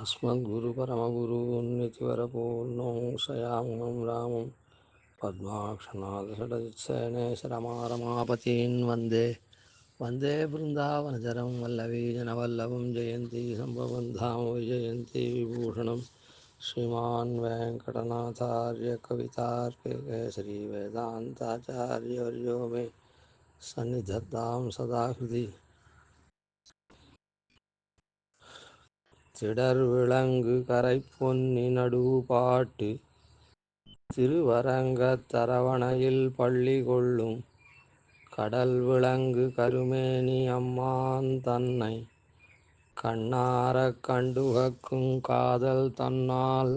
अस्मद्गुरुपरमगुरून्नितिवरपूर्णं शयामं रामं पद्माक्षनाथषडजित्सेनेशरमारमापतीन् वन्दे वन्दे बृन्दावनचरं वल्लवीजनवल्लभं जयन्ती सम्भवं धाम विजयन्ती विभूषणं श्रीमान् वेङ्कटनाथार्य कवितार्किकेसरी वेदान्ताचार्यवर्यो मे सन्निधत्तां सदा हृदि திடர் விளங்கு கரைப்பொன்னி நடுபாட்டு திருவரங்கத் தரவணையில் பள்ளி கொள்ளும் கடல் விளங்கு கருமேனி அம்மான் தன்னை கண்ணாரக் கண்டுகக்கும் காதல் தன்னால்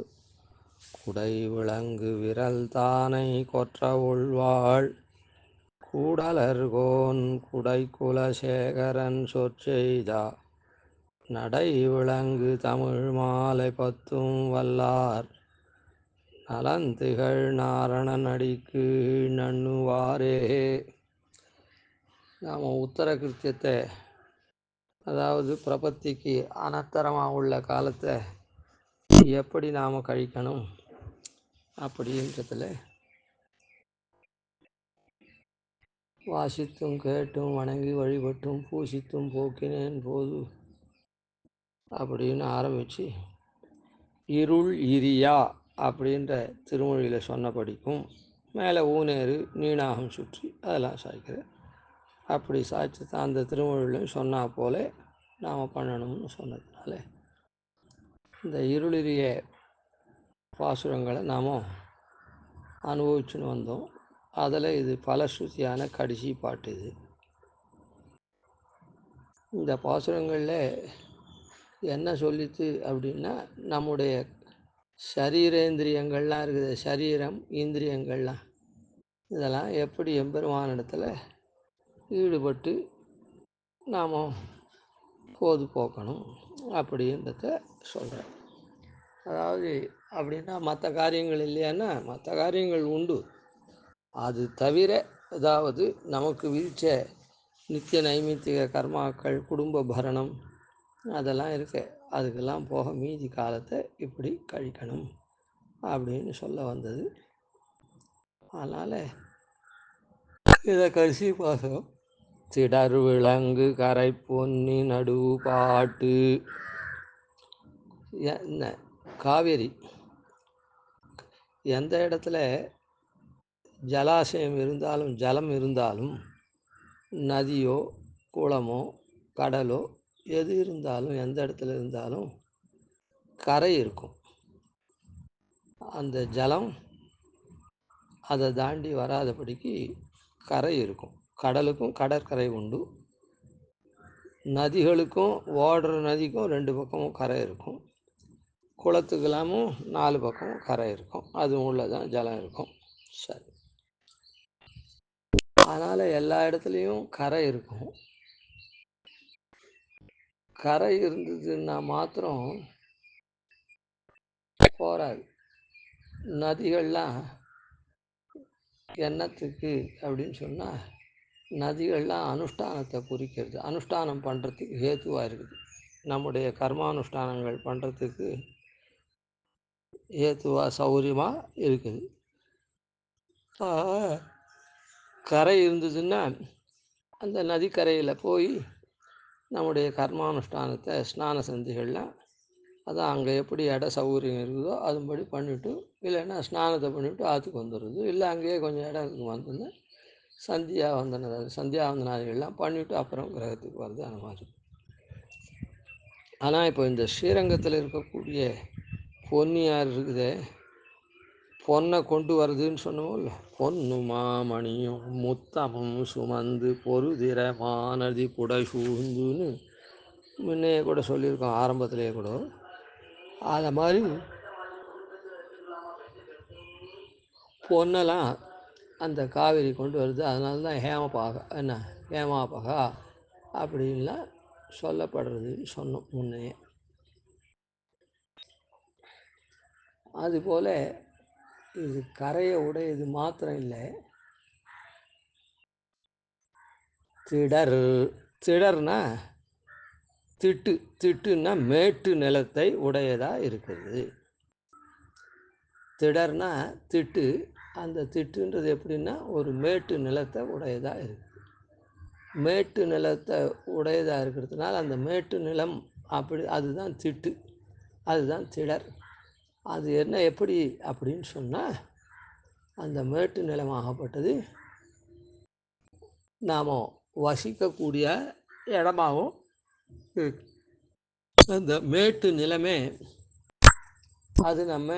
குடை விளங்கு விரல் தானை கொற்ற உள்வாள் கூடலர்கோன் குடைக்குலசேகரன் சொற்செய்தா நடை விளங்கு தமிழ் மாலை பத்தும் வல்லார் நலந்திகழ் நாரணன் அடிக்கு நண்ணுவாரே. நாம் உத்தர கிருத்தியத்தை, அதாவது பிரபத்திக்கு அனந்தரமாக உள்ள காலத்தை எப்படி நாம் கழிக்கணும் அப்படின்றதில் வாசித்தும் கேட்டும் வணங்கி வழிபட்டும் பூசித்தும் போக்கினேன் போது அப்படின்னு ஆரம்பித்து இருள் இரியா அப்படின்ற திருமொழியில் சொன்னபடிக்கும் மேலே ஊனேறு நீனாகம் சுற்றி அதெல்லாம் சாய்க்கிறேன். அப்படி சாய்ச்சி தான் அந்த திருமொழியிலும் சொன்னால் போல நாம் பண்ணணும்னு சொன்னதுனால இந்த இருளிரிய பாசுரங்களை நாம் அனுபவிச்சுன்னு வந்தோம். அதில் இது பலஸ்ருதியான கடைசி பாட்டு. இது இந்த பாசுரங்களில் என்ன சொல்லித்து அப்படின்னா, நம்முடைய சரீரேந்திரியங்கள்லாம் இருக்குது, சரீரம் இந்திரியங்கள்லாம், இதெல்லாம் எப்படி எம்பெருமானிடத்தில் ஈடுபட்டு நாம் போது போக்கணும் அப்படின்றத சொல்கிறேன். அதாவது அப்படின்னா மற்ற காரியங்கள் இல்லையான்னா மற்ற காரியங்கள் உண்டு. அது தவிர அதாவது நமக்கு விதிச்ச நித்திய நைமித்திக கர்மாக்கள், குடும்ப பரணம் அதெல்லாம் இருக்கு. அதுக்கெல்லாம் போக மீதி காலத்தை இப்படி கழிக்கணும் அப்படின்னு சொல்ல வந்தது. அதனால் இதை கடைசி பாசம் திடர் விளங்கு கரை பொன்னி நடுபாட்டு. என்ன காவேரி எந்த இடத்துல ஜலாசயம் இருந்தாலும், ஜலம் இருந்தாலும், நதியோ குளமோ கடலோ எது இருந்தாலும், எந்த இடத்துல இருந்தாலும் கரை இருக்கும். அந்த ஜலம் அதை தாண்டி வராதபடிக்கு கரை இருக்கும். கடலுக்கும் கடற்கரை உண்டு, நதிகளுக்கும் ஓடுற நதிக்கும் 2 பக்கமும் கரை இருக்கும், குளத்துக்கெல்லாமும் 4 பக்கமும் கரை இருக்கும். அது உள்ளதான் ஜலம் இருக்கும். சரி, அதனால் எல்லா இடத்துலையும் கரை இருக்கும். கரை இருந்ததுன்னா மாத்திரம் போராது. நதிகள்லாம் என்னத்துக்கு அப்படின்னு சொன்னால், நதிகள்லாம் அனுஷ்டானத்தை குறிக்கிறது, அனுஷ்டானம் பண்ணுறதுக்கு ஹேத்துவாக இருக்குது. நம்முடைய கர்மானுஷ்டானங்கள் பண்ணுறதுக்கு ஹேத்துவாக சௌகரியமாக இருக்குது. கரை இருந்ததுன்னா அந்த நதிக்கரையில் போய் நம்முடைய கர்மானுஷ்டானத்தை ஸ்நான சந்திகள்லாம் அதான் அங்கே எப்படி இட சௌகரியம் இருக்குதோ அதுபடி பண்ணிவிட்டு, இல்லைன்னா ஸ்நானத்தை பண்ணிவிட்டு ஆற்றுக்கு வந்துடுறது. இல்லை அங்கேயே கொஞ்சம் இடம் வந்துன்னா சந்தியாவந்தனாதிகள்லாம் பண்ணிவிட்டு அப்புறம் கிரகத்துக்கு வருது. அந்த மாதிரி. ஆனால் இப்போ இந்த ஸ்ரீரங்கத்தில் இருக்கக்கூடிய பொன்னியார் இருக்குதே, பொன்னை கொண்டு வருதுன்னு சொன்னோம் இல்லை, பொன்னு மாமணியும் முத்தமும் சுமந்து பொருதிர மானதி புடை சூழ்ந்துன்னு முன்னையே கூட சொல்லியிருக்கோம், ஆரம்பத்திலேயே கூட. அதை மாதிரி பொன்னெல்லாம் அந்த காவேரி கொண்டு வருது. அதனால தான் ஹேமாபகா அப்படின்லாம் சொல்லப்படுறதுன்னு சொன்னோம் முன்னையே. அதுபோல் இது கரையை உடையது மாத்திரம் இல்லை, திடர்னா திட்டு, திட்டுன்னா மேட்டு நிலத்தை உடையதாக இருக்குது. திடர்னா திட்டு, அந்த திட்டுன்றது எப்படின்னா ஒரு மேட்டு நிலத்தை உடையதாக இருக்குது. மேட்டு நிலத்தை உடையதாக இருக்கிறதுனால அந்த மேட்டு நிலம் அப்படி அதுதான் திட்டு, அதுதான் திடர். அது என்ன எப்படி அப்படின்னு சொன்னால், அந்த மேட்டு நிலமாகப்பட்டது நாம் வசிக்கக்கூடிய இடமாகவும் இருக்கு. அந்த மேட்டு நிலமே அது நம்ம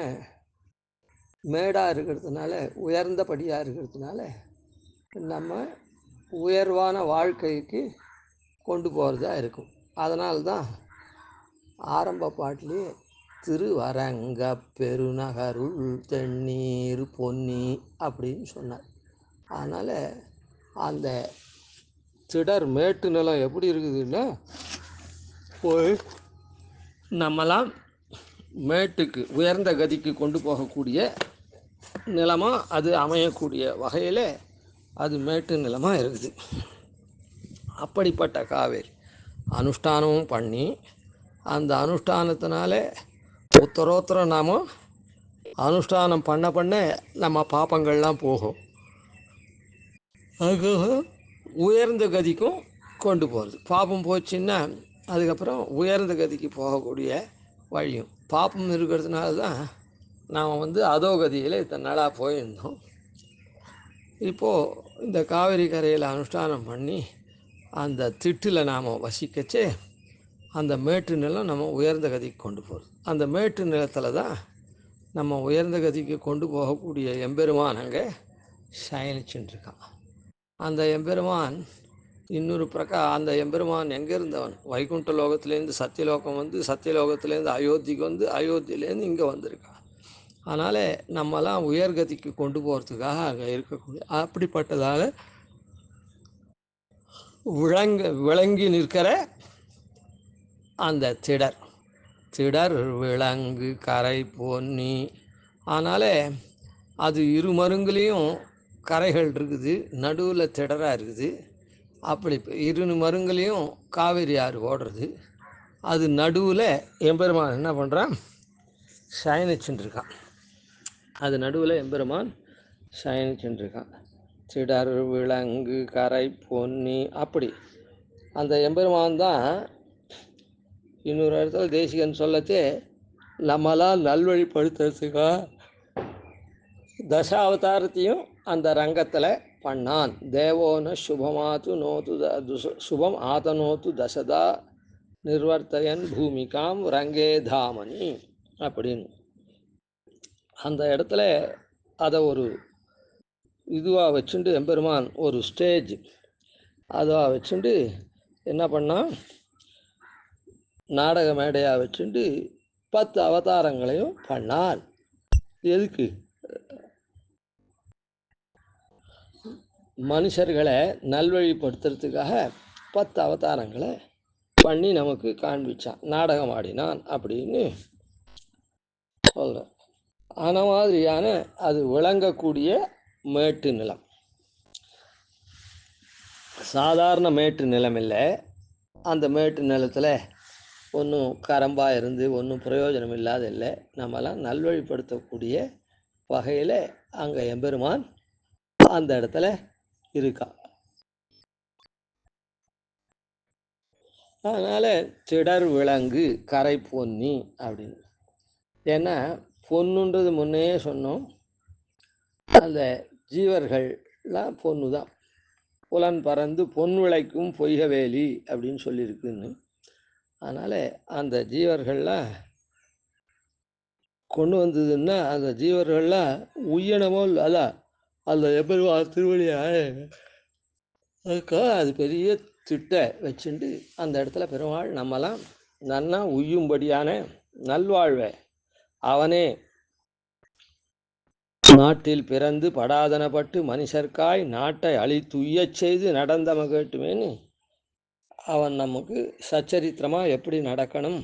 மேடாக இருக்கிறதுனால, உயர்ந்தபடியாக இருக்கிறதுனால நம்ம உயர்வான வாழ்க்கைக்கு கொண்டு போகிறதா இருக்கும். அதனால்தான் ஆரம்ப பாட்டிலேயே திருவரங்க பெருநகருள் தென்னீர் பொன்னி அப்படின்னு சொன்னார். அதனால் அந்த திடர் மேட்டு நிலம் எப்படி இருக்குதுன்னா, போய் நம்மலாம் மேட்டுக்கு உயர்ந்த கதிக்கு கொண்டு போகக்கூடிய நிலமாக அது அமையக்கூடிய வகையில் அது மேட்டு நிலமாக இருக்குது. அப்படிப்பட்ட காவேரி அனுஷ்டானமும் பண்ணி அந்த அனுஷ்டானத்தினால உத்தரோத்தரம் நாம் அனுஷ்டானம் பண்ண நம்ம பாப்பங்கள்லாம் போகும். அதுக்காக உயர்ந்த கதிக்கும் கொண்டு போகிறது. பாப்பம் போச்சுன்னா அதுக்கப்புறம் உயர்ந்த கதிக்கு போகக்கூடிய வழியும். பாப்பம் இருக்கிறதுனால தான் நாம் அதோகதியில் இத்தனை நாளாக போயிருந்தோம். இப்போது இந்த காவிரி கரையில் அனுஷ்டானம் பண்ணி அந்த திட்டில் நாம் வசிக்கச்சே அந்த மேட்டு நிலம் நம்ம உயர்ந்த கதிக்கு கொண்டு போகிறது. அந்த மேட்டு நிலத்தில் தான் நம்ம உயர்ந்த கதிக்கு கொண்டு போகக்கூடிய எம்பெருமான் அங்கே சயனிச்சுட்டுருக்கான். அந்த எம்பெருமான் இன்னொரு அந்த எம்பெருமான் எங்கே இருந்தவன்? வைகுண்ட லோகத்துலேருந்து சத்தியலோகம் சத்தியலோகத்துலேருந்து அயோத்திக்கு அயோத்தியிலேருந்து இங்கே வந்திருக்கான். அதனால் நம்மலாம் உயர்கதிக்கு கொண்டு போகிறதுக்காக அங்கே இருக்கக்கூடிய அப்படிப்பட்டதாக விளங்கி நிற்கிற அந்த திடர் விலங்கு கரை பொன்னி. அதனால் அது இரு மருங்குலேயும் கரைகள் இருக்குது, நடுவில் திடராக இருக்குது. அப்படி இரு மருங்குலேயும் காவேரி ஆறு ஓடுறது. அது நடுவில் எம்பெருமான் என்ன பண்ணுறான்? சயனிச்சுட்டுருக்கான். அது நடுவில் எம்பெருமான் சயனிச்சுட்டுருக்கான். திடர் விலங்கு கரை பொன்னி. அப்படி அந்த எம்பெருமான் தான் இன்னொரு இடத்துல தேசிகன் சொல்லத்தே நம்மளால் நல்வழிப்படுத்துறதுக்காக தசாவதாரத்தையும் அந்த ரங்கத்தில் பண்ணான். தேவோன சுபமாத்து நோத்து சுபம் ஆதனோத்து தசதா நிர்வர்த்தயன் பூமிகாம் ரங்கே தாமனி அப்படின்னு அந்த இடத்துல அதை ஒரு இதுவாக வச்சுட்டு எம்பெருமான் ஒரு ஸ்டேஜ் அதுவாக வச்சுட்டு என்ன பண்ணான்? நாடக மேடையாக வச்சுட்டு 10 அவதாரங்களையும் பண்ணான். எதுக்கு? மனுஷர்களை நல்வழிப்படுத்துறதுக்காக 10 அவதாரங்களை பண்ணி நமக்கு காண்பிச்சான், நாடகம் ஆடினான் அப்படின்னு சொல்கிறேன். அந்த மாதிரியான அது விளங்கக்கூடிய மேட்டு நிலம். சாதாரண மேட்டு நிலம் இல்லை. அந்த மேட்டு நிலத்தில் ஒன்றும் கரம்பாக இருந்து ஒன்றும் பிரயோஜனம் இல்லாத இல்லை. நம்மளாம் நல்வழிப்படுத்தக்கூடிய வகையில் அங்கே எம்பெருமான் அந்த இடத்துல இருக்கா. அதனால் திடர் விலங்கு கரை பொன்னி அப்படின்னு. ஏன்னா பொண்ணுன்றது முன்னே சொன்னோம், அந்த ஜீவர்கள்லாம் பொண்ணு தான். புலன் பறந்து பொன் விளைக்கும் பொய்கவேலி அப்படின்னு சொல்லியிருக்குன்னு. அதனால் அந்த ஜீவர்கள்லாம் கொண்டு வந்ததுன்னா அந்த ஜீவர்கள்லாம் உய்யனமோ அதான் அந்த எம்பெருமான் திருவடியாக அதுக்காக அது பெரிய திட்டை வச்சுட்டு அந்த இடத்துல பெருமாள் நம்மலாம் நன்னா உய்யும்படியான நல்வாழ்வை அவனே நாட்டில் பிறந்து படாதனப்பட்டு மனுஷர்க்காய் நாட்டை அழித்துய்யச் செய்து நடந்த மகட்டுமேனு அவன் நமக்கு சச்சரித்திரமாக எப்படி நடக்கணும்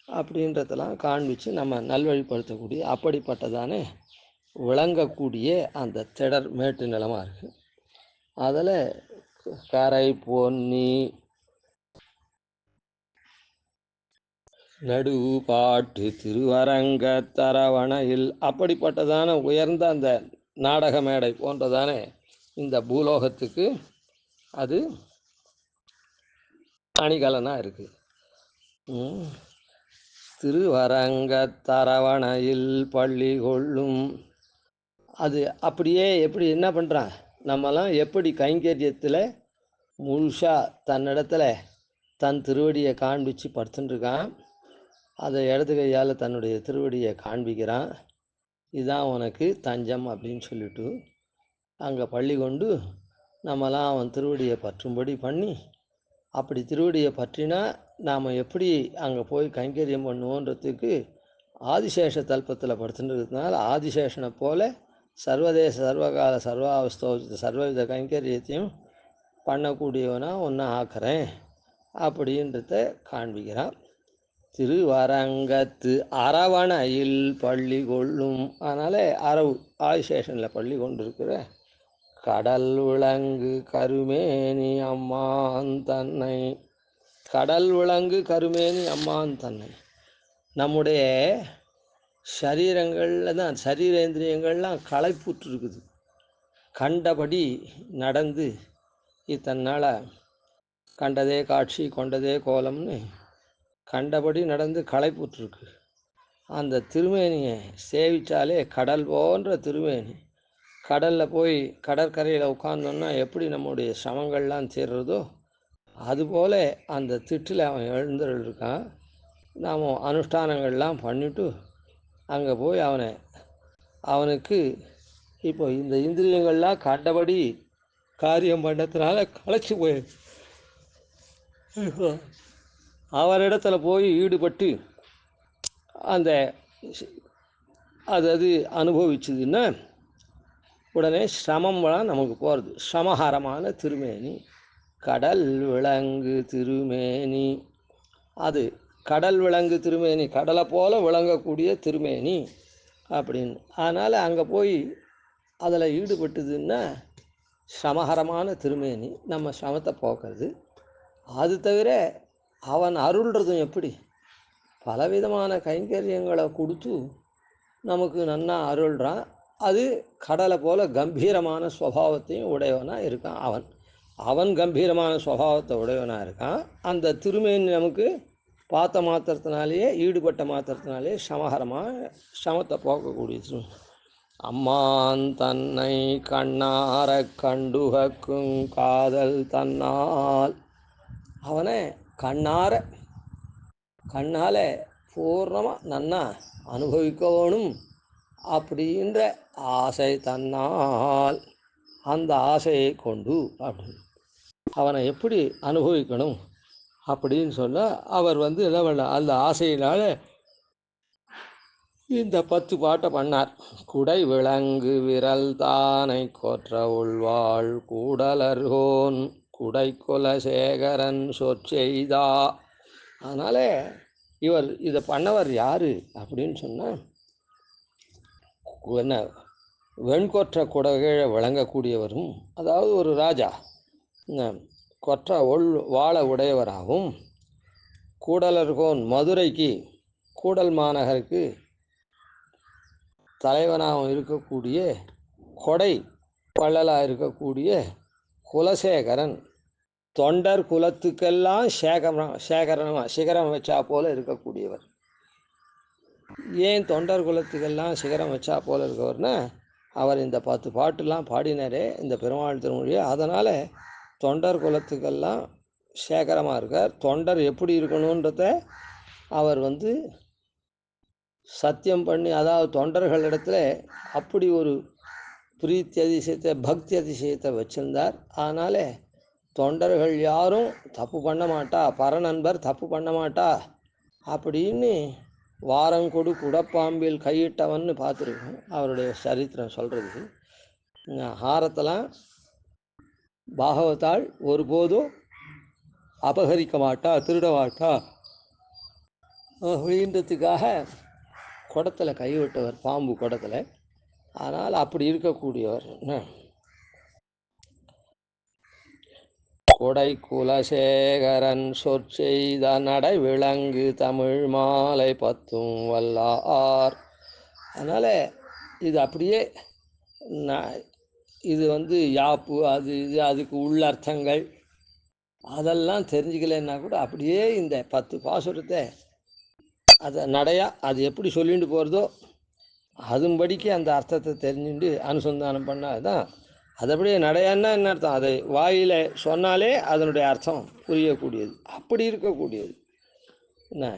அப்படின்றதெல்லாம் காண்பித்து நம்ம நல்வழிப்படுத்தக்கூடிய அப்படிப்பட்டதான விளங்கக்கூடிய அந்த திடர் மேட்டு நிலமாக இருக்குது. அதில் கரை பொன்னி நடுபாட்டு திருவரங்க தரவணையில் அப்படிப்பட்டதான உயர்ந்த அந்த நாடக மேடை போன்றதானே இந்த பூலோகத்துக்கு அது அணிகலனாக இருக்குது. திருவரங்க தரவணையில் பள்ளி கொள்ளும். அது அப்படியே எப்படி என்ன பண்ணுறான், நம்மலாம் எப்படி கைங்கரியத்தில் முழுசாக தன்னிடத்துல தன் திருவடியை காண்பிச்சு படுத்துட்டுருக்கான், அதை இடது கையால் தன்னுடைய திருவடியை காண்பிக்கிறான். இதுதான் உனக்கு தஞ்சம் அப்படின்னு சொல்லிட்டு அங்கே பள்ளி கொண்டு நம்மலாம் அவன் திருவடியை பற்றும்படி பண்ணி, அப்படி திருவடியை பற்றினா நாம் எப்படி அங்கே போய் கைங்கரியம் பண்ணுவோன்றதுக்கு ஆதிசேஷ தல்பத்தில் படுத்துட்டுருக்கிறதுனால ஆதிசேஷனை போல சர்வதேச சர்வகால சர்வாவஸ்தோஜித சர்வவித கைங்கரியத்தையும் பண்ணக்கூடியவனாக ஒன்று ஆக்கிறேன் அப்படின்றத காண்பிக்கிறான். திருவரங்கத்து அரவணையில் பள்ளி கொள்ளும். அதனால் அரவு ஆதிசேஷனில் பள்ளி கொண்டிருக்கிற கடல் விளங்கு கருமேனி அம்மான் தன்னை. கடல் விளங்கு கருமேனி அம்மான் தன்னை. நம்முடைய சரீரங்களில் தான் சரீரேந்திரியங்கள்லாம் களைப்புற்றுருக்குது. கண்டபடி நடந்து இத்தனால் கண்டதே காட்சி கொண்டதே கோலம்னு கண்டபடி நடந்து களைப்புற்றுருக்கு. அந்த திருமேனியை சேவித்தாலே கடல் போன்ற திருமேனி. கடலில் போய் கடற்கரையில் உட்கார்ந்தோன்னா எப்படி நம்முடைய சிரமங்கள்லாம் தீர்றதோ அதுபோல் அந்த திட்டில் அவன் எழுந்துருக்கான். நாம் அனுஷ்டானங்கள்லாம் பண்ணிவிட்டு அங்கே போய் அவனுக்கு இப்போ இந்த இந்திரியங்கள்லாம் கண்டபடி காரியம் பண்ணதுனால களைச்சி போய் அவரிடத்துல போய் ஈடுபட்டு அந்த அது அனுபவிச்சதுன்னா உடனே சிரமம்லாம் நமக்கு போகிறது. சமஹரமான திருமேனி கடல் விளங்கு திருமேனி. அது கடல் விளங்கு திருமேனி, கடலை போல் விளங்கக்கூடிய திருமேனி அப்படின்னு. அதனால் அங்கே போய் அதில் ஈடுபட்டுதுன்னா சமஹரமான திருமேனி, நம்ம சிரமத்தை போக்குறது. அது தவிர அவன் அருள்றதும் எப்படி, பலவிதமான கைங்கரியங்களை கொடுத்து நமக்கு நன்னா அருள்றான். அது கடலை போல் கம்பீரமான சுவாவத்தையும் உடையவனாக இருக்கான். அவன் கம்பீரமான சுவாவத்தை உடையவனாக இருக்கான். அந்த திருமேனி நமக்கு பார்த்த மாத்திரத்தினாலேயே ஈடுபட்ட மாத்திரத்தினாலே சமஹரமாக சமத்தை போக்கக்கூடியது. அம்மான் தன்னை கண்ணார கண்டுகக்கும் காதல் தன்னால். அவனை கண்ணால் பூர்ணமாக நன்னா அனுபவிக்கணும் அப்படின்ற ஆசை தன்னால். அந்த ஆசையை கொண்டு அப்படின்னு அவனை எப்படி அனுபவிக்கணும் அப்படின்னு சொல்ல அவர் என்ன பண்ண அந்த ஆசையினால் இந்த 10 பாட்டை பண்ணார். குடை விளங்கு விரல் தானை கொற்ற உள்வாள் கூடலர்கோன் குடை குலசேகரன் சொற்செய்தா. அதனால் இதை பண்ணவர் யார் அப்படின்னு சொன்னால் என்ன வெண்கொற்ற குடகீழ விளங்கக்கூடியவரும், அதாவது ஒரு ராஜா கொற்ற வாழ உடையவராகவும், கூடலர்கோன் மதுரைக்கு கூடல் மாநகருக்கு தலைவனாகவும் இருக்கக்கூடிய கொடை பள்ளலாக இருக்கக்கூடிய குலசேகரன், தொண்டர் குலத்துக்கெல்லாம் சிகரம் வச்சா போல இருக்கக்கூடியவர். ஏன் தொண்டர் குலத்துக்கெல்லாம் சிகரம் வச்சா போல இருக்கவர்னா அவர் இந்த 10 பாட்டுலாம் பாடினாரே இந்த பெருமாள் திருமொழியை. அதனால் தொண்டர் குலத்துக்கெல்லாம் சேகரமாக இருக்கார். தொண்டர் எப்படி இருக்கணுன்றத அவர் சத்தியம் பண்ணி, அதாவது தொண்டர்களிடத்துல அப்படி ஒரு பிரீத்தி அதிசயத்தை பக்தி அதிசயத்தை வச்சிருந்தார். அதனால் தொண்டர்கள் யாரும் தப்பு பண்ண மாட்டா, பரநண்பர் தப்பு பண்ண மாட்டா அப்படின்னு வாரங்கொடு குடப்பாம்பில் கையிட்டவன்னு பார்த்துருக்கோம் அவருடைய சரித்திரம் சொல்கிறது. ஹாரத்தெல்லாம் பாகவதாள் ஒருபோதும் அபகரிக்க மாட்டா, திருட மாட்டா அப்படின்றதுக்காக குடத்தில் கைவிட்டவர், பாம்பு குடத்தில். அதனால் அப்படி இருக்கக்கூடியவர். கொடை குலசேகரன் சொற்செய்த நடை விளங்கு தமிழ் மாலை பத்தும் வல்லார். அதனால் இது அப்படியே இது யாப்பு அது இது அதுக்கு உள்ளர்த்தங்கள் அதெல்லாம் தெரிஞ்சுக்கலைன்னா கூட அப்படியே இந்த 10 பாசுரத்தை அதை நடையாக அது எப்படி சொல்லிட்டு போகிறதோ அதுபடிக்கு அந்த அர்த்தத்தை தெரிஞ்சுட்டு அனுசந்தானம் பண்ணால் தான் அது அப்படியே நடையான்னா என்ன அர்த்தம், அதை வாயில் சொன்னாலே அதனுடைய அர்த்தம் புரியக்கூடியது, அப்படி இருக்கக்கூடியது. என்ன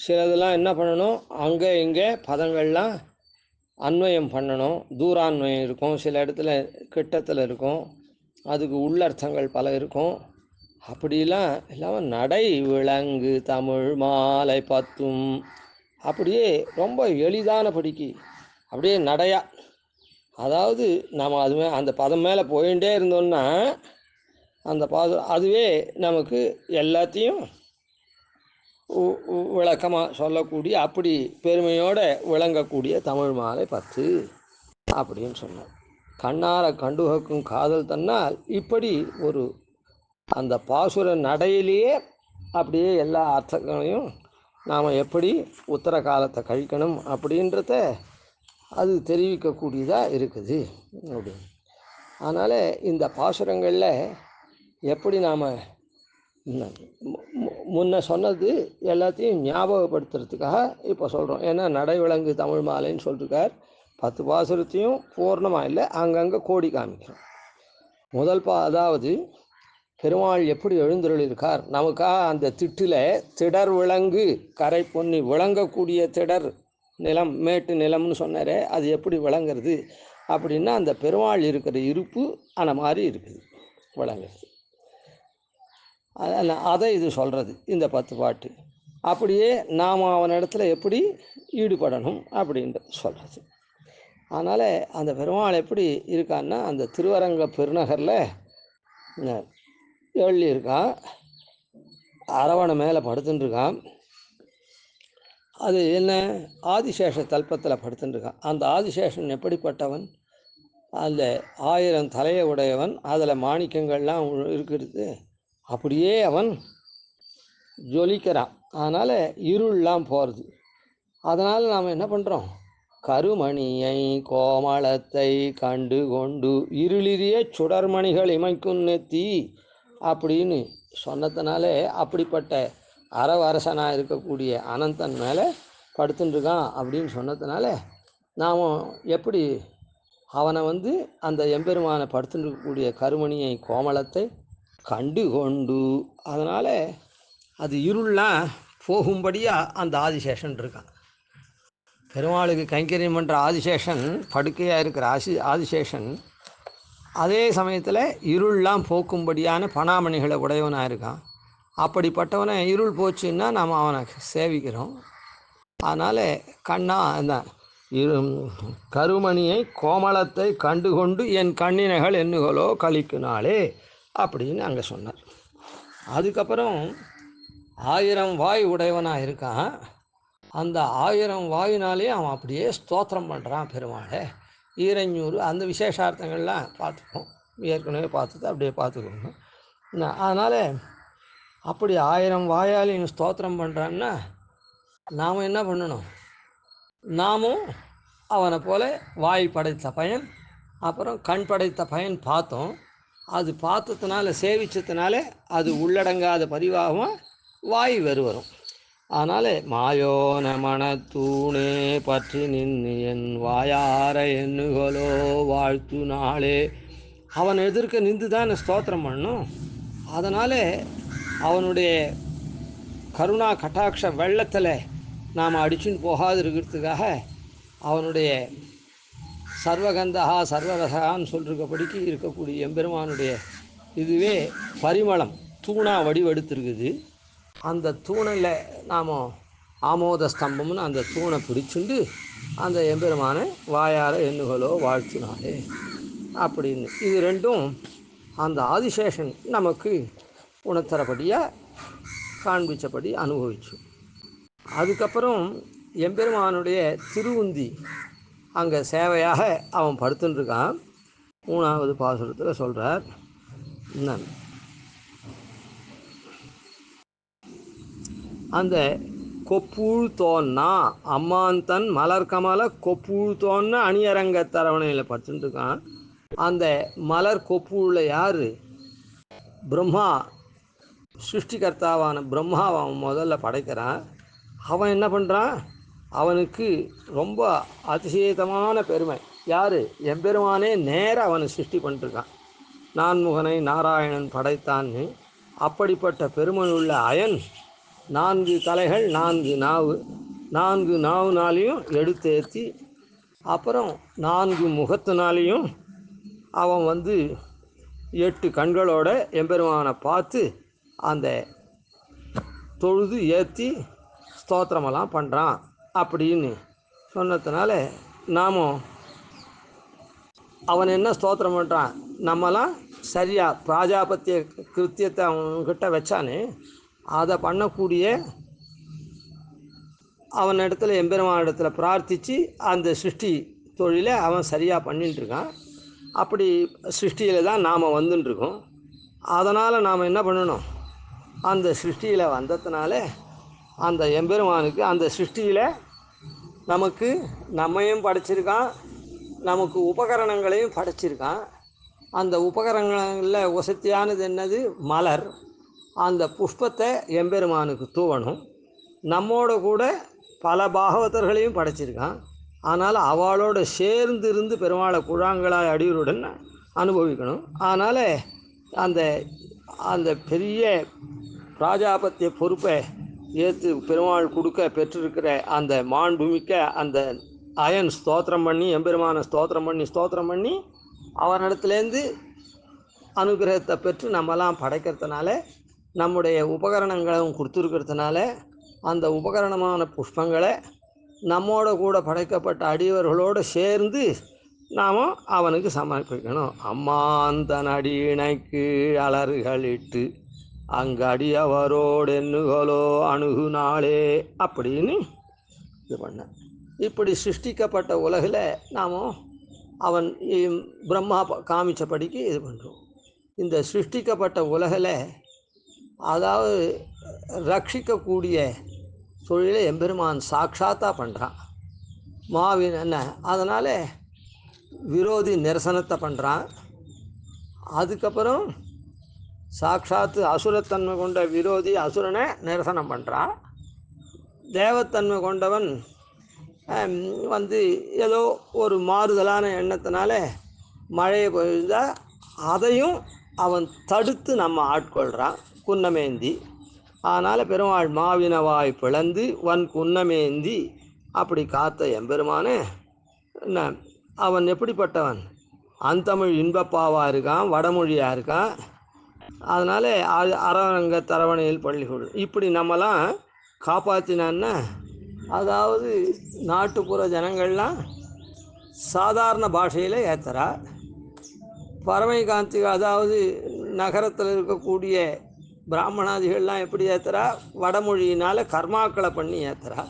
சிலதெல்லாம் என்ன பண்ணணும், அங்கே இங்கே பதங்கள்லாம் அன்வயம் பண்ணணும், தூரான்வயம் இருக்கும், சில இடத்துல கிட்டத்தில் இருக்கும், அதுக்கு உள்ளர்த்தங்கள் பல இருக்கும். அப்படிலாம் இல்லாமல் நடை விளங்கு தமிழ் மாலை பத்தும் அப்படியே ரொம்ப எளிதான படிக்கு அப்படியே நடையா, அதாவது நம்ம அதுவே அந்த பதம் மேலே போயிட்டே இருந்தோம்னா அந்த பாதம் அதுவே நமக்கு எல்லாத்தையும் விளக்கமாக சொல்லக்கூடிய அப்படி பெருமையோடு விளங்கக்கூடிய தமிழ் மாலை 10 அப்படின்னு சொன்னார். கண்ணார கண்டுகக்கும் காதல் தன்னால் இப்படி ஒரு அந்த பாசுர நடையிலேயே அப்படியே எல்லா அர்த்தங்களையும் நாம் எப்படி உத்தர காலத்தை கழிக்கணும் அப்படின்றத அது தெரிவிக்கக்கூடியதாக இருக்குது அப்படின்னு. அதனால் இந்த பாசுரங்களில் எப்படி நாம் முன்ன சொன்னது எல்லாத்தையும் ஞாபகப்படுத்துறதுக்காக இப்போ சொல்கிறோம். ஏன்னா நடை விளங்கு தமிழ் மாலைன்னு சொல்லிருக்கார். 10 பாசுரத்தையும் பூர்ணமாக இல்லை, அங்கங்கே கோடி காமிக்கிறோம். முதல் அதாவது பெருமாள் எப்படி எழுந்தருளிருக்கார், நமக்காக அந்த திட்டில் திடர் விளங்கு கரை பொன்னி விளங்கக்கூடிய திடர் நிலம் மேட்டு நிலம்னு சொன்னாரே, அது எப்படி விளங்குறது அப்படின்னா அந்த பெருமாள் இருக்கிற இருப்பு அந்த மாதிரி இருக்குது விளங்குறது. அதை இது சொல்கிறது இந்த 10 பாட்டு. அப்படியே நாம் அவனிடத்துல எப்படி ஈடுபடணும் அப்படின்றது சொல்கிறது. அதனால் அந்த பெருமாள் எப்படி இருக்கான்னா அந்த திருவரங்க பெருநகரில் எழுதியிருக்கான், அரவணை மேலே படுத்துட்டுருக்கான். அது என்ன ஆதிசேஷ தல்பத்தில் படுத்துட்டுருக்கான். அந்த ஆதிசேஷன் எப்படிப்பட்டவன், அந்த 1000 தலையை உடையவன், அதில் மாணிக்கங்கள்லாம் இருக்கிறது, அப்படியே அவன் ஜொலிக்கிறான். அதனால் இருள்லாம் போகிறது. அதனால் நாம் என்ன பண்ணுறோம், கருமணியை கோமளத்தை கண்டு கொண்டு இருளிரிய சுடர்மணிகள் இமைக்கும் நெத்தி அப்படின்னு சொன்னதுனாலே அப்படிப்பட்ட அரவரசனாக இருக்கக்கூடிய அனந்தன் மேலே படுத்துட்டுருக்கான் அப்படின்னு சொன்னதுனால நாம் எப்படி அவனை அந்த எம்பெருமானை படுத்துட்டுருக்கக்கூடிய கருமணியை கோமளத்தை கண்டு கொண்டு, அதனால் அது இருள்லாம் போகும்படியாக அந்த ஆதிசேஷன் இருக்கான். பெருமாளுக்கு கைங்கரியம் பண்ணுற ஆதிசேஷன் படுக்கையாக இருக்கிற ஆதிசேஷன் அதே சமயத்தில் இருள்லாம் போக்கும்படியான பணாமணிகளை உடையவனாக இருக்கான். அப்படிப்பட்டவனை இருள் போச்சுன்னா நாம் அவனை சேவிக்கிறோம். அதனால் கண்ணா அந்த கருமணியை கோமளத்தை கண்டுகொண்டு என் கண்ணினைகள் எண்ணுகளோ கழிக்குனாலே அப்படின்னு அங்கே சொன்னார். அதுக்கப்புறம் 1000 வாய் உடையவனாக இருக்கான். அந்த 1000 வாயினாலே அவன் அப்படியே ஸ்தோத்திரம் பண்ணுறான் பெருமாளை. ஈரஞ்சூறு அந்த விசேஷார்த்தங்கள்லாம் பார்த்துப்போம், ஏற்கனவே பார்த்துட்டு அப்படியே பார்த்துக்கோங்க. அதனால் அப்படி 1000 வாயாலையும் ஸ்தோத்திரம் பண்ணுறான்னா நாம் என்ன பண்ணணும், நாமும் அவனை போல் வாய் படைத்த பயன் அப்புறம் கண் படைத்த பயன் பார்த்தோம். அது பார்த்ததுனால சேவிச்சதுனால அது உள்ளடங்காத பதிவாகவும் வாய் வரும். அதனால் மாயோன மனத்தூணே பற்றி நின்று என் வாயார எண்ணுகளோ வாழ்த்து நாளே, அவன் எதிர்க்க நின்று தான் ஸ்தோத்திரம் பண்ணணும். அதனால் அவனுடைய கருணா கட்டாட்ச வெள்ளத்தில் நாம் அடிச்சுன்னு போகாது இருக்கிறதுக்காக அவனுடைய சர்வகந்தகா சர்வரசகான்னு சொல்லிருக்கபடிக்கு இருக்கக்கூடிய எம்பெருமானுடைய இதுவே பரிமளம் தூணாக வடிவெடுத்துருக்குது. அந்த தூணில் நாம் ஆமோத ஸ்தம்பம்னு அந்த தூணை பிடிச்சுண்டு அந்த எம்பெருமானை வாயார எண்ணுகளோ வாழ்த்தினாலே அப்படின்னு இது ரெண்டும் அந்த ஆதிசேஷன் நமக்கு உணர்த்தரபடியாக காண்பித்தபடி அனுபவிச்சு. அதுக்கப்புறம் எம்பெருமானுடைய திருவுந்தி அங்கே சேவையாக அவன் படுத்துட்டுருக்கான். 3வது பாசுரத்தில் சொல்கிறார், அந்த கொப்புள் தோன்னா அம்மாந்தன் மலர்கமல கொப்புள் தோன்னா அணியரங்க தரவணையில் படுத்துட்டு இருக்கான். அந்த மலர் கொப்புள்ள யார்? பிரம்மா, சிருஷ்டிகர்த்தாவான பிரம்மாவை அவன் முதல்ல படைக்கிறான். அவன் என்ன பண்ணுறான்? அவனுக்கு ரொம்ப அதிசயமான பெருமை. யார்? எம்பெருமானே நேராக அவனை சிருஷ்டி பண்ணிட்டுருக்கான். நான்முகனை நாராயணன் படைத்தான்னு. அப்படிப்பட்ட பெருமையுள்ள அயன் 4 தலைகள் 4 நாவு, 4 நாவுனாலையும் எடுத்தேற்றி, அப்புறம் 4 முகத்தினாலையும் அவன் 8 கண்களோட எம்பெருமானை பார்த்து அந்த தொழுது ஏற்றி ஸ்தோத்திரமெல்லாம் பண்ணுறான் அப்படின்னு சொன்னதுனால நாமும் அவன் என்ன ஸ்தோத்திரம் பண்ணுறான், நம்மலாம் சரியாக பிராஜாபத்திய கிருத்தியத்தை அவன்கிட்ட வச்சானே அதை பண்ணக்கூடிய அவன் இடத்துல எம்பெருமான இடத்துல பிரார்த்தித்து அந்த சிருஷ்டி தொழிலை அவன் சரியாக பண்ணிட்டுருக்கான். அப்படி சிருஷ்டியில் தான் நாம் வந்துட்டுருக்கோம். அதனால் நாம் என்ன பண்ணணும்? அந்த சிருஷ்டியில் வந்ததுனால அந்த எம்பெருமானுக்கு அந்த சிருஷ்டியில் நமக்கு நம்மையும் படைச்சிருக்கான், நமக்கு உபகரணங்களையும் படைச்சிருக்கான். அந்த உபகரணங்களில் வசதியானது என்னது? மலர். அந்த புஷ்பத்தை எம்பெருமானுக்கு தூவணும். நம்மோட கூட பல பாகவதர்களையும் படைச்சிருக்கான். அதனால் அவளோட சேர்ந்து இருந்து பெருமாளை குழாங்களாய் அடியுடன் அனுபவிக்கணும். அதனால் அந்த அந்த பெரிய பிராஜாபத்திய பொறுப்பை ஏற்று பெருமாள் கொடுக்க பெற்றிருக்கிற அந்த மாண்புமிக்க அந்த அயன் ஸ்தோத்திரம் பண்ணி எம்பெருமான ஸ்தோத்திரம் பண்ணி அவனிடத்துலேருந்து அனுகிரகத்தை பெற்று நம்மலாம் படைக்கிறதுனால நம்முடைய உபகரணங்களும் கொடுத்துருக்கிறதுனால அந்த உபகரணமான புஷ்பங்களை நம்மோட கூட படைக்கப்பட்ட அடியவர்களோடு சேர்ந்து நாம் அவனுக்கு சமர்ப்பிக்கணும். அம்மாந்தன் அடியினைக்கு அலறுகளிட்டு அங்கு அடியவரோடு எண்ணுகளோ அணுகு நாளே அப்படின்னு இது பண்ண. இப்படி சிருஷ்டிக்கப்பட்ட உலகில் நாம் அவன் பிரம்மா காமிச்சபடிக்கு இது பண்ணுறோம். இந்த சிருஷ்டிக்கப்பட்ட உலகில் அதாவது ரட்சிக்கக்கூடிய தொழிலை எம்பெருமான் சாட்சாத்தாக பண்ணுறான். மாவின் என்ன அதனால் விரோதி நிரசனத்தை பண்ணுறான். அதுக்கப்புறம் சாட்சாத்து அசுரத்தன்மை கொண்ட விரோதி அசுரனை நிரசனம் பண்ணுறான். தேவத்தன்மை கொண்டவன் ஏதோ ஒரு மாறுதலான எண்ணத்தினால மழையை பொழிந்தால் அதையும் அவன் தடுத்து நம்ம ஆட்கொள்கிறான் குன்னமேந்தி. அதனால் பெருமாள் மாவினவாய் பிளந்து குன்னமேந்தி அப்படி காத்த எம்பெருமானே என்ன அவன் எப்படிப்பட்டவன்? அந்தமிழ் இன்பப்பாவாக இருக்கான், வடமொழியாக இருக்கான். அதனால் அரவரங்க தரவணையில் பள்ளிகள் இப்படி நம்மலாம் காப்பாற்றினான்னா, அதாவது நாட்டுப்புற ஜனங்கள்லாம் சாதாரண பாஷையில் ஏற்றுறா. பறவை காந்தி அதாவது நகரத்தில் இருக்கக்கூடிய பிராமணாதிகள்லாம் எப்படி ஏற்றுறா? வடமொழியினால் கர்மாக்களை பண்ணி ஏற்றுறா.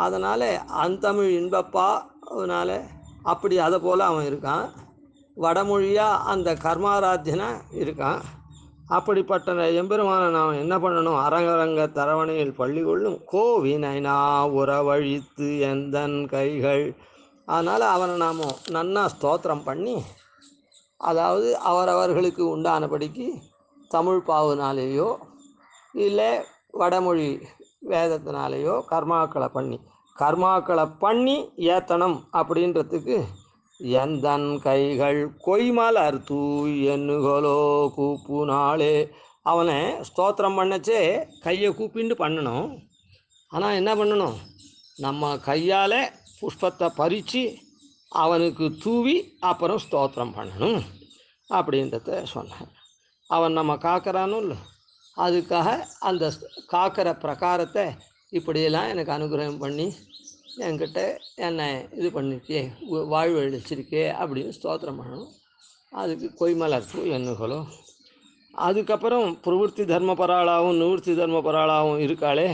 அதனால் அந்தமிழ் இன்பப்பா அதனால் அப்படி அதை போல் அவன் இருக்கான். வடமொழியாக அந்த கர்மாராத்தியனாக இருக்கான். அப்படிப்பட்ட எம்பெருமானை நாம் என்ன பண்ணணும்? அரங்கரங்க தரவணையில் பள்ளி கொள்ளும் கோவினைனா உறவழித்து எந்தன் கைகள். அதனால் அவனை நாம் நன்னா ஸ்தோத்திரம் பண்ணி, அதாவது அவரவர்களுக்கு உண்டானபடிக்கு தமிழ் பாவுனாலேயோ இல்லை வடமொழி வேதத்தினாலேயோ கர்மாக்களை பண்ணி ஏத்தனம் அப்படின்றதுக்கு எந்தன் கைகள் கொய்மலர் தூய் எண்ணுகளோ கூப்பு நாளே. அவனை ஸ்தோத்திரம் பண்ணச்சே கையை கூப்பிண்டு பண்ணணும். ஆனால் என்ன பண்ணணும்? நம்ம கையால் புஷ்பத்தை பறித்து அவனுக்கு தூவி அப்புறம் ஸ்தோத்திரம் பண்ணணும் அப்படின்றத சொன்னான். அவன் நம்ம காக்கிறானும் இல்லை, அதுக்காக அந்த காக்கிற பிரகாரத்தை இப்படியெல்லாம் எனக்கு அனுகிரகம் பண்ணி என்கிட்ட என்னை இது பண்ணிருக்கே, வாழ்வு அளிச்சிருக்கே அப்படின்னு ஸ்தோத்திரம் பண்ணணும். அதுக்கு கொய்மலர் தூ எண்ணுகளோ. அதுக்கப்புறம் பிரவருத்தி தர்மபராளாகவும் நிவர்த்தி தர்மபராளாகவும் இருக்காளே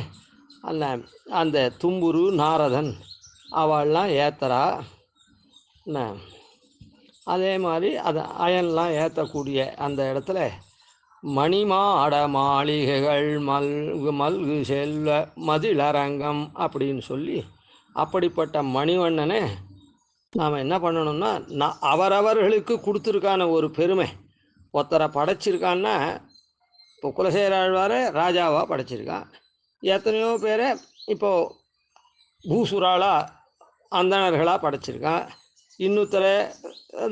அந்த தும்புரு நாரதன் அவள்லாம் ஏத்தரா. அதே மாதிரி அதை அயன்லாம் ஏற்றக்கூடிய அந்த இடத்துல மணிமாட மாளிகைகள் மல்கு செல்வ மதிலரங்கம் அப்படின்னு சொல்லி அப்படிப்பட்ட மணிவண்ணனை நாம் என்ன பண்ணணும்னா அவரவர்களுக்கு கொடுத்துருக்கான ஒரு பெருமை. ஒருத்தரை படைச்சிருக்கான்னா இப்போ குலசேகராழ்வாரை ராஜாவாக படைச்சிருக்கான். எத்தனையோ பேரை இப்போது பூசுராளாக அந்தணர்களாக படைச்சிருக்கான். இன்னொருத்தரை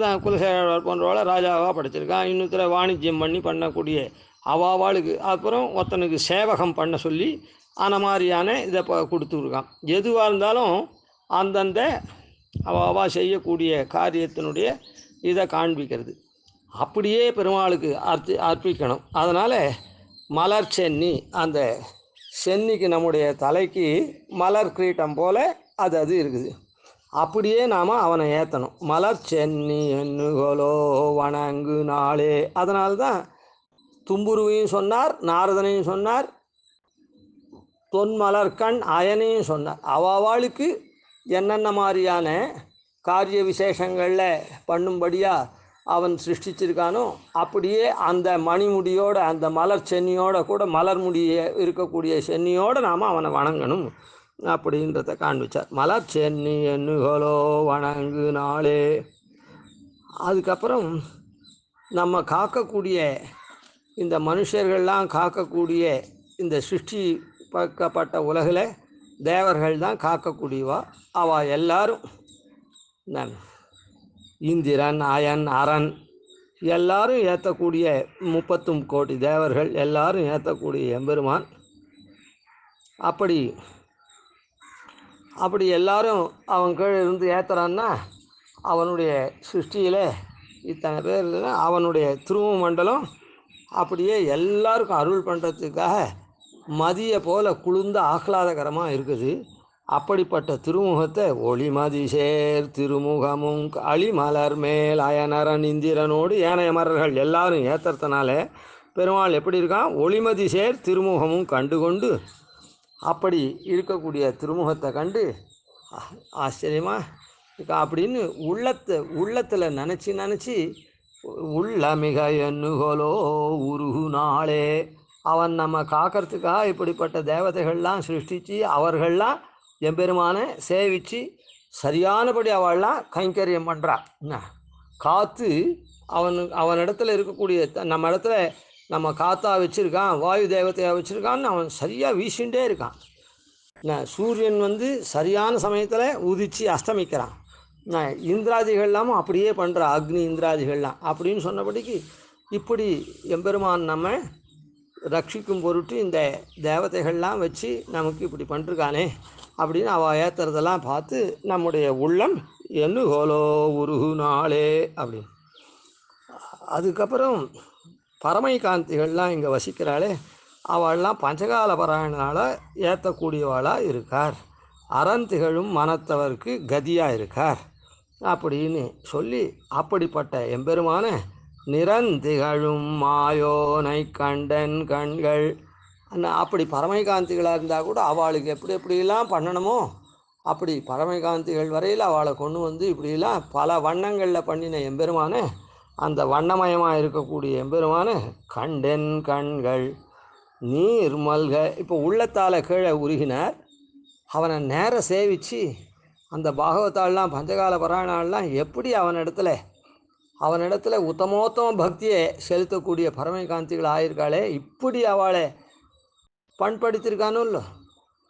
தான் குலசேகராழ்வார் போன்றவளை ராஜாவாக படைச்சிருக்கான். இன்னொருத்தரை வாணிஜ்யம் பண்ணக்கூடிய அவாவாளுக்கு அப்புறம் ஒருத்தனுக்கு சேவகம் பண்ண சொல்லி அந்த மாதிரியான இதை கொடுத்துருக்கான். எதுவாக இருந்தாலும் அந்தந்த அவாவா செய்யக்கூடிய காரியத்தினுடைய இதை காண்பிக்கிறது. அப்படியே பெருமாளுக்கு அர்ப்பிக்கணும். அதனால் மலர் சென்னி, அந்த சென்னிக்கு நம்முடைய தலைக்கு மலர் கிரீட்டம் போல் அது இருக்குது. அப்படியே நாம் அவனை ஏற்றணும். மலர் சென்னி என்னுகோலோ வணங்கு நாளே. அதனால்தான் தும்புருவையும் சொன்னார், நாரதனையும் சொன்னார், தொன்மலர்கண் அயனையும் சொன்னார். அவாவாளுக்கு என்னென்ன மாதிரியான காரிய விசேஷங்களில் பண்ணும்படியாக அவன் சிருஷ்டிச்சிருக்கானோ அப்படியே அந்த மணிமுடியோட, அந்த மலர் சென்னியோட கூட, மலர் முடிய இருக்கக்கூடிய சென்னியோடு நாம் அவனை வணங்கணும் அப்படின்றத காண்பிச்சார். மலர் சென்னி என்னுகோலோ வணங்கு நாளே. அதுக்கப்புறம் நம்ம காக்கக்கூடிய இந்த மனுஷர்கள்லாம் காக்கக்கூடிய இந்த சிருஷ்டி பக்கப்பட்ட உலகில் தேவர்கள் தான் காக்கக்கூடியவா. அவள் எல்லாரும் இந்திரன், அயன், அரண் எல்லாரும் ஏற்றக்கூடிய 30 கோடி தேவர்கள் எல்லாரும் ஏற்றக்கூடிய எம்பெருமான். அப்படி எல்லாரும் அவன் கீழே இருந்து ஏற்றுறான்னா அவனுடைய சிருஷ்டியில் இத்தனை பேர் இருக்குன்னா அவனுடைய திரும மண்டலம் அப்படியே எல்லாருக்கும் அருள் பண்ணுறதுக்காக மதியை போல் குளிர்ந்த ஆஹ்லாதகரமாக இருக்குது. அப்படிப்பட்ட திருமுகத்தை ஒளிமதி சேர் திருமுகமும் அழிமலர் மேல் அயனரன் இந்திரனோடு ஏனைய மரர்கள் எல்லாரும் ஏற்றுறதுனால பெருமாள் எப்படி இருக்கான்? ஒளிமதி சேர் திருமுகமும் கண்டுகொண்டு அப்படி இருக்கக்கூடிய திருமுகத்தை கண்டு ஆச்சரியமாக இருக்கா அப்படின்னு உள்ளத்தில் நினச்சி உள்ளமிக எண்ணுகோலோ உருகு நாளே. அவன் நம்ம காக்கிறதுக்காக இப்படிப்பட்ட தேவதைகள்லாம் சிருஷ்டித்து அவர்கள்லாம் எம்பெருமானை சேவித்து சரியானபடி அவள்லாம் கைங்கரியம் பண்ணுறான். காற்று அவனிடத்துல இருக்கக்கூடிய நம்ம இடத்துல நம்ம காற்றா வச்சுருக்கான், வாயு தேவதையாக வச்சுருக்கான்னு அவன் சரியாக வீசிகிட்டே இருக்கான். சூரியன் சரியான சமயத்தில் உதித்து அஸ்தமிக்கிறான். இந்திராதிகள்லாமும் அப்படியே பண்ணுறா, அக்னி இந்திராதிகள்லாம் அப்படின்னு சொன்னபடிக்கு இப்படி எம்பெருமான் நம்ம ரட்சிக்கும் பொருட்டு இந்த தேவதைகள்லாம் வச்சு நமக்கு இப்படி பண்ணிருக்கானே அப்படின்னு அவள் ஏற்றுறதெல்லாம் பார்த்து நம்முடைய உள்ளம் எண்ணுகோலோ உருகு நாளே அப்படின்னு. அதுக்கப்புறம் பரமை காந்திகள்லாம் இங்கே வசிக்கிறாளே அவள்லாம் பஞ்சகால பாராயணனால் ஏற்றக்கூடியவாளாக இருக்கார். அறந்திகழும் மனத்தவருக்கு கதியாக இருக்கார் அப்படின்னு சொல்லி அப்படிப்பட்ட எம்பெருமான நிறந்திகழும் மாயோனை கண்டன் கண்கள் அப்படி பரமைகாந்திகளாக இருந்தால் கூட அவளுக்கு எப்படிலாம் பண்ணணுமோ அப்படி பரமைகாந்திகள் வரையில் அவளை கொண்டு இப்படிலாம் பல வண்ணங்களில் பண்ணின எம்பெருமான அந்த வண்ணமயமாக இருக்கக்கூடிய எம்பெருமான கண்டன் கண்கள் நீர் மல்க. இப்போ உள்ளத்தால் கீழே உருகினார். அவனை நேர சேவித்து அந்த பாகவத்தாள்லாம் பஞ்சகால பாராயணாலாம் எப்படி அவனிடத்துல உத்தமோத்தம பக்தியை செலுத்தக்கூடிய பரமைகாந்திகள் ஆயிருக்காளே, இப்படி அவளை பண்படுத்தியிருக்கானோ இல்லை,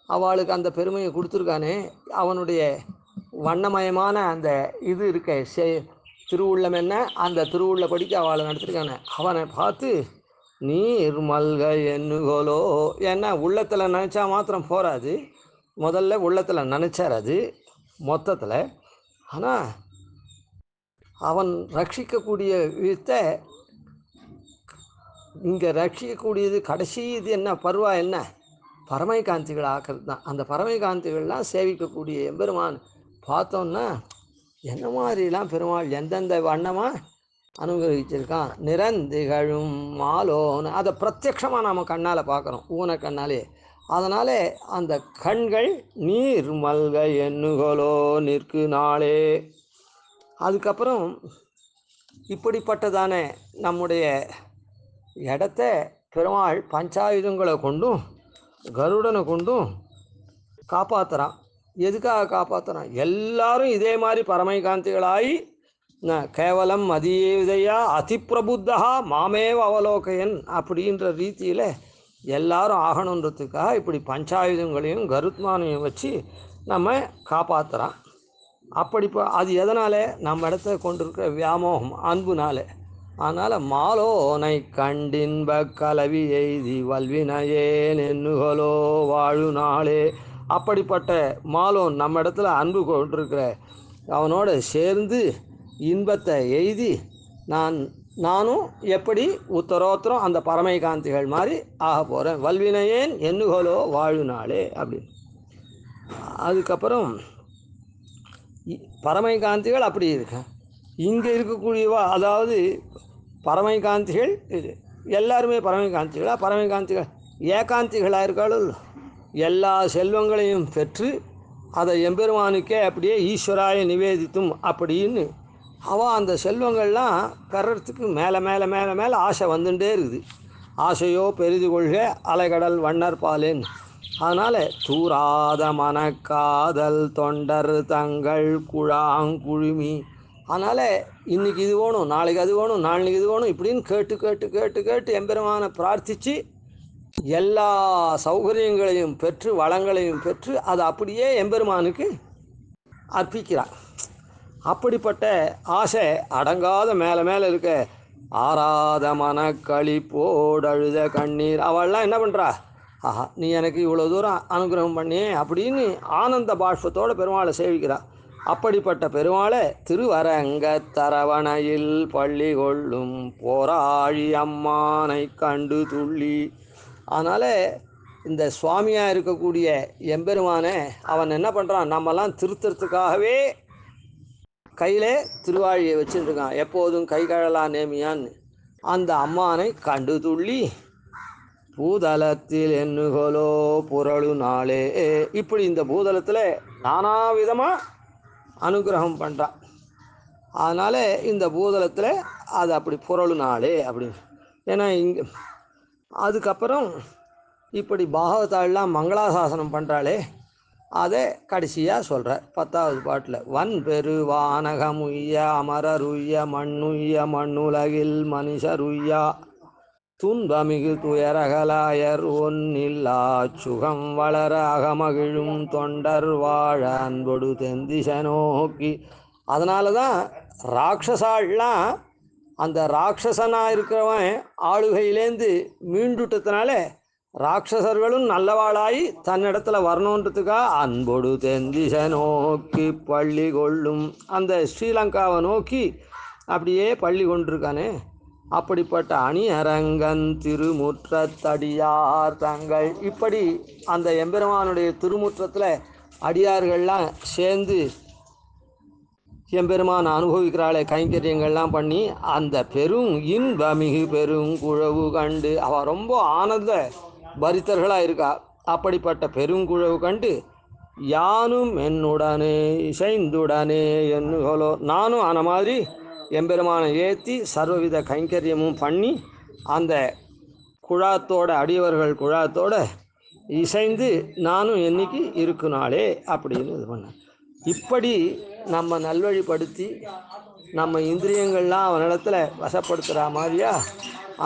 அவளுக்கு அந்த பெருமையை கொடுத்துருக்கானே. அவனுடைய வண்ணமயமான அந்த இது இருக்க திருவுள்ளம் என்ன, அந்த திருவுள்ளபடிக்கு அவளை நடத்திருக்கானே. அவனை பார்த்து நீர் மல்க எண்ணுகோலோ. ஏன்னா உள்ளத்தில் நினச்சா மாத்திரம் போகாது, முதல்ல உள்ளத்தில் நினச்சார் அது மொத்தத்தில். ஆனால் அவன் ரட்சிக்கக்கூடிய விதத்தை இங்கே ரட்சிக்கக்கூடியது கடைசி இது என்ன பருவா என்ன பரமைகாந்திகள் ஆக்கிறது தான். அந்த பரமைகாந்திகள்லாம் சேவிக்கக்கூடிய எம்பெருமான் பார்த்தோன்னா என்ன மாதிரிலாம் பெருமாள் எந்தெந்த வண்ணமாக அனுகிரகிச்சிருக்கான். நிறந்திகழும் மாலோன்னு அதை பிரத்யக்ஷமாக நாம் கண்ணால் பார்க்குறோம், ஊன கண்ணாலே. அதனால் அந்த கண்கள் நீர் மல்க எண்ணுகோலோ நிற்கு நாளே. அதுக்கப்புறம் இப்படிப்பட்டதான நம்முடைய இடத்த பெருமாள் பஞ்சாயுதங்களை கொண்டும் கருடனை கொண்டும் காப்பாற்றுறான். எதுக்காக காப்பாற்றுறான்? எல்லாரும் இதே மாதிரி பரமைகாந்திகளாகி கேவலம் மதியேதையா அதிப்பிரபுத்தா மாமேவ அவலோகையன் அப்படின்ற ரீதியில் எல்லாரும் ஆகணுன்றதுக்காக இப்படி பஞ்சாயுதங்களையும் கருத்மானையும் வச்சு நம்ம காப்பாற்றுறான். அப்படி அது எதனால்? நம்ம இடத்த கொண்டிருக்கிற வியாமோகம், அன்புனால. அதனால் மாலோனை கண்டின்ப கலவி எய்தி வல்வினையேன் என்னுகலோ வாழு நாளே. அப்படிப்பட்ட மாலோன் நம்ம இடத்துல அன்பு கொண்டிருக்கிற அவனோட சேர்ந்து இன்பத்தை எய்தி நானும் எப்படி உத்தரோத்தரம் அந்த பரமைகாந்திகள் மாதிரி ஆக போகிறேன். வல்வினையேன் என்னுகலோ வாழு நாளே அப்படின்னு. அதுக்கப்புறம் பரமைகாந்திகள் அப்படி இருக்க இங்கே இருக்கக்கூடியவா, அதாவது பரமைகாந்திகள் எல்லாருமே பரமைகாந்திகள் ஏகாந்திகளாக இருக்காலும் எல்லா செல்வங்களையும் பெற்று அதை எம்பெருமானுக்கே அப்படியே ஈஸ்வராய நிவேதித்தும் அப்படின்னு அவள் அந்த செல்வங்கள்லாம் பெறறதுக்கு மேலே மேலே மேலே மேலே ஆசை வந்துட்டே இருக்குது. ஆசையோ பெரிது கொள்க அலைகடல் வண்ணர் பாலேன். அதனால் தூராத மனக்காதல் தொண்டர் தங்கள் குழாங்குழுமி. அதனால் இன்றைக்கி இது வேணும், நாளைக்கு அது வேணும், நாளைக்கு இது வேணும் இப்படின்னு கேட்டு கேட்டு கேட்டு கேட்டு எம்பெருமானை பிரார்த்தித்து எல்லா சௌகரியங்களையும் பெற்று வளங்களையும் பெற்று அதை அப்படியே எம்பெருமானுக்கு அர்ப்பிக்கிறார். அப்படிப்பட்ட ஆசை அடங்காத மேலே மேலே இருக்க ஆறாத மனக்களிப்போடு அழுத கண்ணீர். அவள்லாம் என்ன பண்ணுறா? ஆஹா, நீ எனக்கு இவ்வளோ தூரம் அனுகிரகம் பண்ணி அப்படின்னு ஆனந்த பாஷ்பத்தோடு பெருமாளை சேவிக்கிறாள். அப்படிப்பட்ட பெருமாளை திருவரங்க தரவணையில் பள்ளி கொள்ளும் போராழி அம்மானை கண்டு துள்ளி. அதனால் இந்த சுவாமியாக இருக்கக்கூடிய எம்பெருமானை அவன் என்ன பண்ணுறான்? நம்மெல்லாம் திருத்தறதுக்காகவே கையிலே திருவாழியை வச்சுருக்கான். எப்போதும் கை கழலா நேமியான்னு அந்த அம்மானை கண்டு துள்ளி பூதலத்தில் என்னுகோலோ புரளு நாளே. இப்படி இந்த பூதலத்தில் நானா விதமாக அனுகிரகம் பண்ணுறான். அதனால் இந்த பூதலத்தில் அது அப்படி புரளு நாளே அப்படின்னு. ஏன்னா இங்கே அதுக்கப்புறம் இப்படி பாகவதாள்லாம் மங்களாசாசனம் பண்ணுறாளே, அதை கடைசியாக சொல்கிறார் 10வது பாட்டில். வன் பெரு வானகமுய்ய அமரருய்ய மண்ணுய்ய மண்ணுலகில் மனுஷருய்யா துன்பமிகு துயரகலாயர் ஒன்னில்லா சுகம் வளர அகமகிழும் தொண்டர் வாழ அன்பொடு தெந்திச நோக்கி. அதனால தான் ராட்சசாலாம் அந்த ராட்சசனாக இருக்கிறவன் ஆளுகையிலேருந்து மீண்டுட்டதுனால ராட்சசர்களும் நல்லவாளாகி தன்னிடத்துல வரணுன்றதுக்காக அன்பொடு தெந்திச நோக்கி பள்ளி கொள்ளும். அந்த ஸ்ரீலங்காவை நோக்கி அப்படியே பள்ளி கொண்டிருக்கானே. அப்படிப்பட்ட அணி அரங்கன் திருமுற்றத்தடியார் தங்கள். இப்படி அந்த எம்பெருமானுடைய திருமுற்றத்தில் அடியார்கள்லாம் சேர்ந்து எம்பெருமான் அனுபவிக்கிறாளே கைங்கரியங்கள்லாம் பண்ணி அந்த பெரும் இன்பமிகு பெரும் குழவு கண்டு அவள் ரொம்ப ஆனந்த பரித்தர்களாக இருக்கா. அப்படிப்பட்ட பெருங்குழவு கண்டு யானும் என்னுடனே இசைந்துடனே என்னுகளோ. நானும் அந்த மாதிரி எம்பெருமானை ஏற்றி சர்வவித கைங்கரியமும் பண்ணி அந்த குழாத்தோட அடியவர்கள் குழாத்தோட இசைந்து நானும் என்னைக்கு இருக்குனாளே அப்படின்னு இது பண்ணேன். இப்படி நம்ம நல்வழிப்படுத்தி நம்ம இந்திரியங்கள்லாம் அவனிடத்தில் வசப்படுத்துகிற மாதிரியா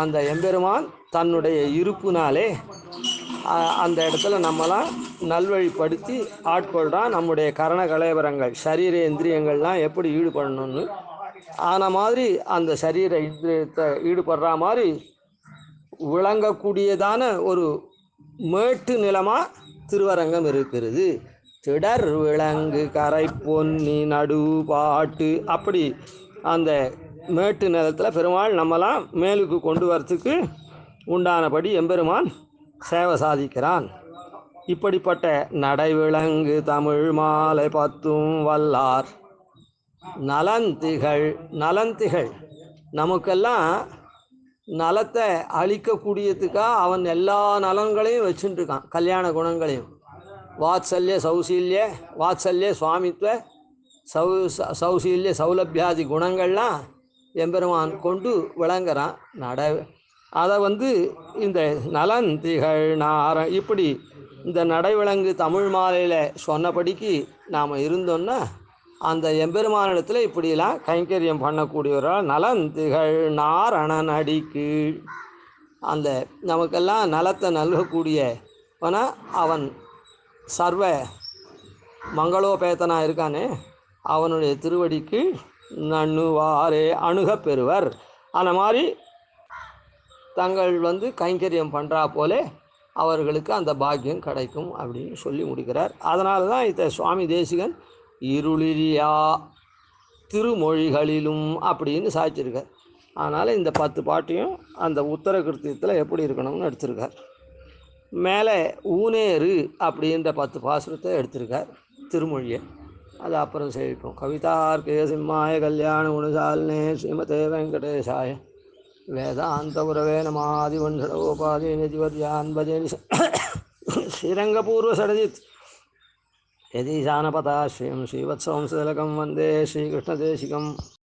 அந்த எம்பெருமான் தன்னுடைய இருப்புனாலே அந்த இடத்துல நம்மளாம் நல்வழிப்படுத்தி ஆட்கொள்கிறான். நம்முடைய கரண கலேபரங்கள் சரீர இந்திரியங்கள்லாம் எப்படி ஈடுபடணும்னு ஆன மாதிரி அந்த சரீர இந்திரியத்தை ஈடுபடுற மாதிரி விளங்கக்கூடியதான ஒரு மேட்டு நிலமாக திருவரங்கம் இருக்கிறது. திடர் விலங்கு கரை பொன்னி நடு பாட்டு. அப்படி அந்த மேட்டு நிலத்தில் பெருமாள் நம்மலாம் மேலுக்கு கொண்டு வரத்துக்கு உண்டானபடி எம்பெருமான் சேவை சாதிக்கிறான். இப்படிப்பட்ட நடைவிலங்கு தமிழ் மாலை பத்தும் வல்லார் நலந்திகள் நமக்கெல்லாம் நலத்தை அளிக்கக்கூடியதுக்காக அவன் எல்லா நலன்களையும் வச்சுட்டுருக்கான். கல்யாண குணங்களையும் வாத்சல்ய சௌசீல்ய வாத்சல்ய சுவாமித்வ சௌசீல்ய சௌலபியாதி குணங்கள்லாம் எம்பெருமான் கொண்டு விளங்குறான். அதை வந்து இந்த நலந்திகள் இப்படி இந்த நடைவிலங்கு தமிழ் மாலையில் சொன்னபடிக்கு நாம் இருந்தோன்னா அந்த எம்பெருமானிடத்தில் இப்படிலாம் கைங்கரியம் பண்ணக்கூடியவரால் நலந்திகள் நாரணன் அடிக்கு அந்த நமக்கெல்லாம் நலத்தை நல்கக்கூடியவனா அவன் சர்வ மங்களோபேத்தனாக இருக்கானே அவனுடைய திருவடிக்கு நண்ணுவாரே அணுகப் பெறுவர். அந்த மாதிரி தங்கள் வந்து கைங்கரியம் பண்ணுறா போலே அவர்களுக்கு அந்த பாக்கியம் கிடைக்கும் அப்படின்னு சொல்லி முடிக்கிறார். அதனால தான் இதை சுவாமி தேசிகன் இருளிரியா திருமொழிகளிலும் அப்படின்னு சாய்ச்சிருக்கார். அதனால் இந்த 10 பாட்டையும் அந்த உத்தர கிருத்தியத்தில் எப்படி இருக்கணும்னு எடுத்திருக்கார். மேலே ஊனேறு அப்படின்ற 10 பாசுரத்தை எடுத்திருக்கார் திருமொழியை. அது அப்புறம் சேவிப்போம். கவிதார்க்கிய சிம்மாய கல்யாண குணசாலினே ஸ்ரீமதே வெங்கடேசாய வேதாந்த குரவே நமாதிவன்ஷடோபாதி நிதிவத்யான் பஜேனி ஸ்ரீரங்கபூர்வ சடஜித் யதீசானபதாஸ்ரீம் ஸ்ரீவத்சவம்சலகம் வந்தே ஸ்ரீகிருஷ்ணதேசிகம்.